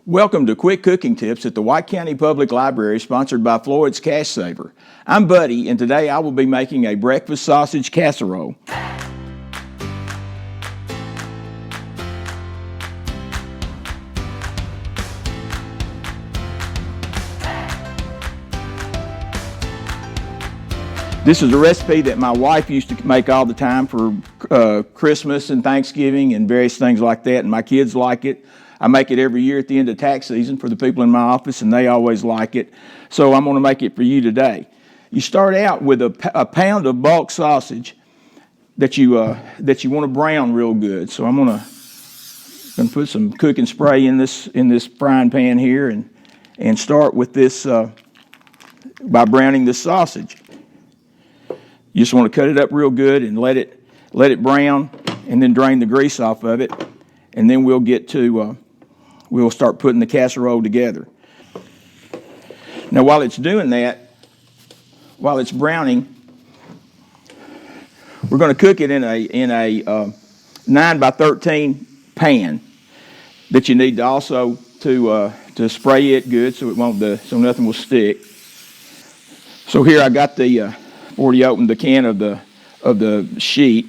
Welcome to Quick Cooking Tips at the White County Public Library, sponsored by Floyd's Cash Saver. I'm Buddy, and today I will be making a breakfast sausage casserole. This is a recipe that my wife used to make all the time for Christmas and Thanksgiving and various things like that, and my kids like it. I make it every year at the end of tax season for the people in my office, and they always like it. So I'm going to make it for you today. You start out with a pound of bulk sausage that you want to brown real good. So I'm going to put some cooking spray in this frying pan here and start with this by browning the sausage. You just want to cut it up real good and let it brown, and then drain the grease off of it, and then we'll start putting the casserole together. Now, while it's doing that, while it's browning, we're going to cook it in a 9 by 13 pan that you need to also to spray it good so nothing will stick. So here I got already opened the can of the sheet.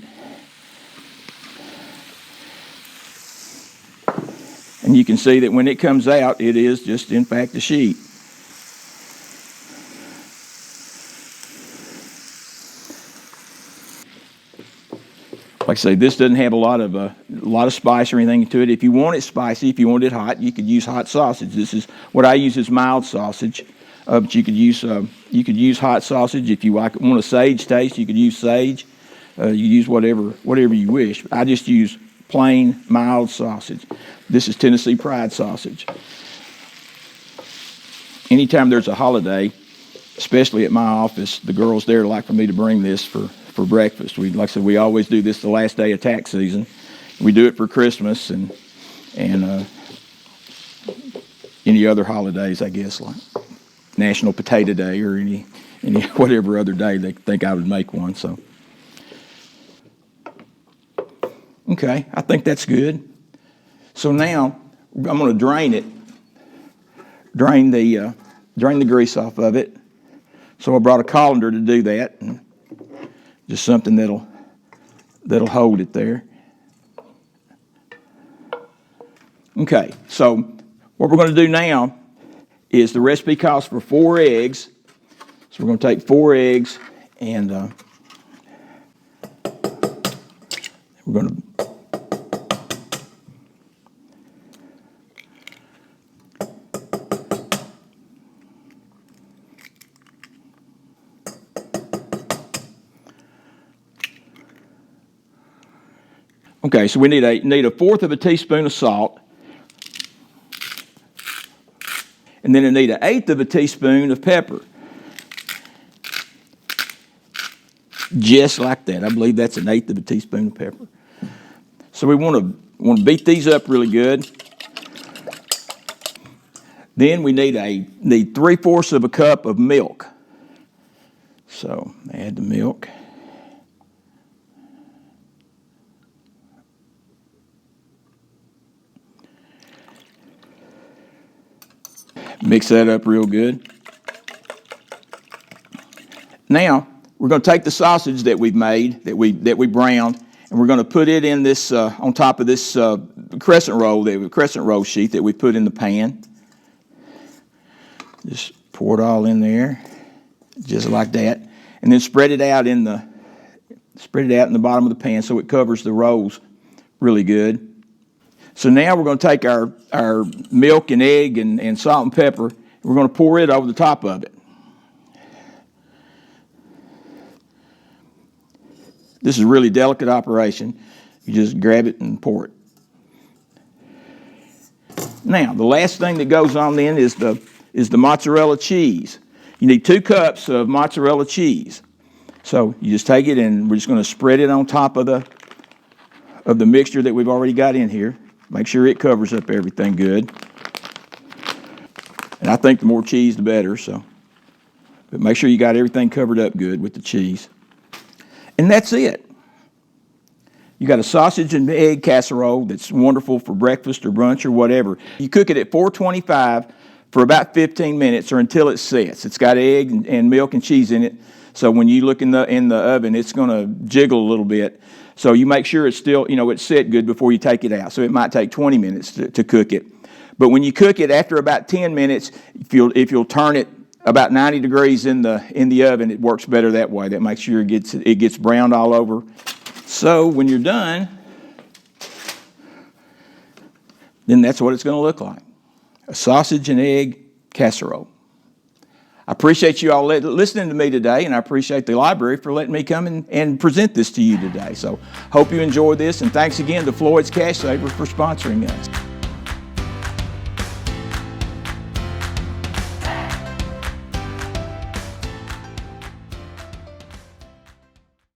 And you can see that when it comes out, it is just, in fact, a sheet. Like I say, this doesn't have a lot of spice or anything to it. If you want it spicy, if you want it hot, you could use hot sausage. This is what I use is mild sausage, but you could use hot sausage if you want a sage taste. You could use sage. You use whatever you wish. I just use plain mild sausage. This is Tennessee Pride sausage. Anytime there's a holiday, especially at my office, the girls there like for me to bring this for breakfast. Like I said, we always do this the last day of tax season. We do it for Christmas and any other holidays, I guess, like National Potato Day or any whatever other day they think I would make one. So, okay, I think that's good. So now I'm going to drain the grease off of it. So I brought a colander to do that, and just something that'll hold it there. Okay, so what we're going to do now is the recipe calls for 4 eggs. So we're going to take 4 eggs and we're going to Okay, so we need a 1/4 of a teaspoon of salt, and then I need 1/8 of a teaspoon of pepper. Just like that. I believe that's 1/8 of a teaspoon of pepper. So we want to beat these up really good. Then we need 3/4 of a cup of milk. So add the milk. Mix that up real good. Now we're going to take the sausage that we've made, that we browned, and we're going to put it in this on top of this crescent roll sheet that we put in the pan. Just pour it all in there, just like that, and then spread it out in the bottom of the pan so it covers the rolls really good. So now we're going to take our milk and egg and salt and pepper, and we're going to pour it over the top of it. This is a really delicate operation. You just grab it and pour it. Now, the last thing that goes on then is the mozzarella cheese. You need 2 cups of mozzarella cheese. So you just take it and we're just going to spread it on top of the mixture that we've already got in here. Make sure it covers up everything good. And I think the more cheese, the better. But make sure you got everything covered up good with the cheese. And that's it. You got a sausage and egg casserole that's wonderful for breakfast or brunch or whatever. You cook it at 425 for about 15 minutes or until it sets. It's got egg and milk and cheese in it, so when you look in the oven, it's going to jiggle a little bit. So you make sure it's still, it's set good before you take it out. So it might take 20 minutes to cook it. But when you cook it, after about 10 minutes, if you'll turn it about 90 degrees in the oven, it works better that way. That makes sure it gets browned all over. So when you're done, then that's what it's going to look like. A sausage and egg casserole. I appreciate you all listening to me today, and I appreciate the library for letting me come and present this to you today. So hope you enjoyed this, and thanks again to Floyd's Cash Saver for sponsoring us.